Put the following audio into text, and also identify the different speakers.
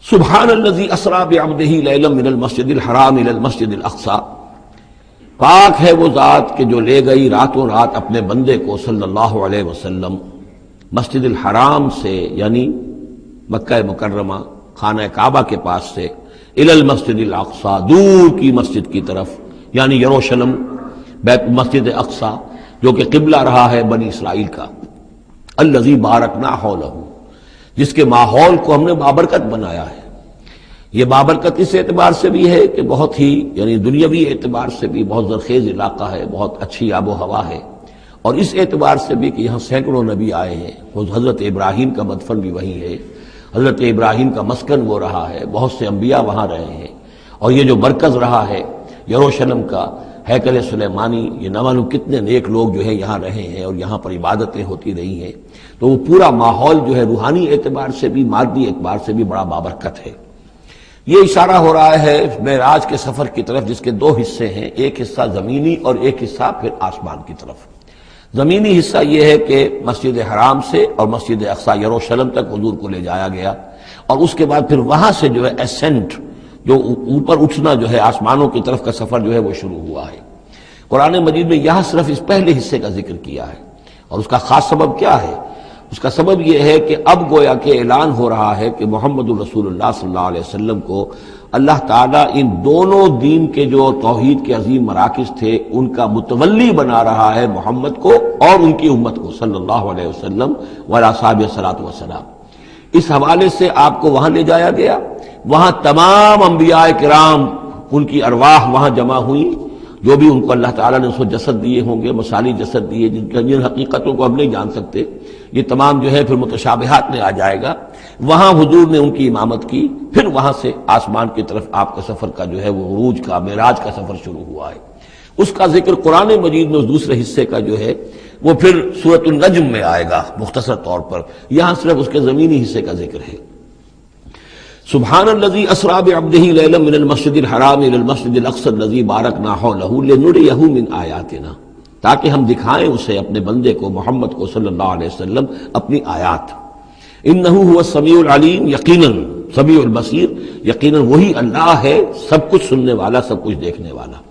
Speaker 1: سبحان الذی اسری بعبدہ لیلا من المسجد الحرام الی المسجد الاقصی، پاک ہے وہ ذات کہ جو لے گئی راتوں رات اپنے بندے کو صلی اللہ علیہ وسلم مسجد الحرام سے، یعنی مکہ مکرمہ خانہ کعبہ کے پاس سے، الی المسجد الاقصی، دور کی مسجد کی طرف، یعنی یروشلم مسجد اقصی جو کہ قبلہ رہا ہے بنی اسرائیل کا، الذی بارکنا حولہ، جس کے ماحول کو ہم نے بابرکت بنایا ہے۔ یہ بابرکت اس اعتبار سے بھی ہے کہ بہت ہی یعنی دنیاوی اعتبار سے بھی بہت زرخیز علاقہ ہے، بہت اچھی آب و ہوا ہے، اور اس اعتبار سے بھی کہ یہاں سینکڑوں نبی آئے ہیں، حضرت ابراہیم کا مدفن بھی وہیں ہے، حضرت ابراہیم کا مسکن وہ رہا ہے، بہت سے انبیاء وہاں رہے ہیں، اور یہ جو مرکز رہا ہے یروشلم کا ہیکل سلیمانی، یہ نہ معلوم کتنے نیک لوگ جو ہے یہاں رہے ہیں اور یہاں پر عبادتیں ہوتی رہی ہیں، تو وہ پورا ماحول جو ہے روحانی اعتبار سے بھی مادی اعتبار سے بھی بڑا بابرکت ہے۔ یہ اشارہ ہو رہا ہے معراج کے سفر کی طرف، جس کے دو حصے ہیں، ایک حصہ زمینی اور ایک حصہ پھر آسمان کی طرف۔ زمینی حصہ یہ ہے کہ مسجد حرام سے اور مسجد اقصی یروشلم تک حضور کو لے جایا گیا، اور اس کے بعد پھر وہاں سے جو ہے اسینٹ، جو اوپر اٹھنا جو ہے آسمانوں کی طرف کا سفر جو ہے وہ شروع ہوا ہے۔ قرآن مجید میں یہاں صرف اس پہلے حصے کا ذکر کیا ہے، اور اس کا خاص سبب کیا ہے؟ اس کا سبب یہ ہے کہ اب گویا کہ اعلان ہو رہا ہے کہ محمد الرسول اللہ صلی اللہ علیہ وسلم کو اللہ تعالیٰ ان دونوں دین کے جو توحید کے عظیم مراکز تھے ان کا متولی بنا رہا ہے، محمد کو اور ان کی امت کو صلی اللہ علیہ وسلم وعلی اصحابہ الصلاۃ والسلام۔ اس حوالے سے آپ کو وہاں لے جایا گیا، وہاں تمام انبیاء کرام ان کی ارواح وہاں جمع ہوئیں، جو بھی ان کو اللہ تعالیٰ نے اس کو جسد دیے ہوں گے، مثالی جسد دیے جن حقیقتوں کو ہم نہیں جان سکتے، یہ تمام جو ہے پھر متشابہات میں آ جائے گا۔ وہاں حضور نے ان کی امامت کی، پھر وہاں سے آسمان کی طرف آپ کا سفر کا جو ہے وہ عروج کا معراج کا سفر شروع ہوا ہے۔ اس کا ذکر قرآن مجید میں اس دوسرے حصے کا جو ہے وہ پھر سورۃ النجم میں آئے گا مختصر طور پر، یہاں صرف اس کے زمینی حصے کا ذکر ہے۔ سبحان الذی اسری بعبدہ لیلا من المسجد الحرام الی المسجد الاقصی الذی بارکنا حولہ لنریہ من آیاتنا، تاکہ ہم دکھائیں اسے اپنے بندے کو محمد کو صلی اللہ علیہ وسلم اپنی آیات۔ انہ هو السمیع العلیم، یقیناً سمیع البصیر، یقیناً وہی اللہ ہے سب کچھ سننے والا، سب کچھ دیکھنے والا۔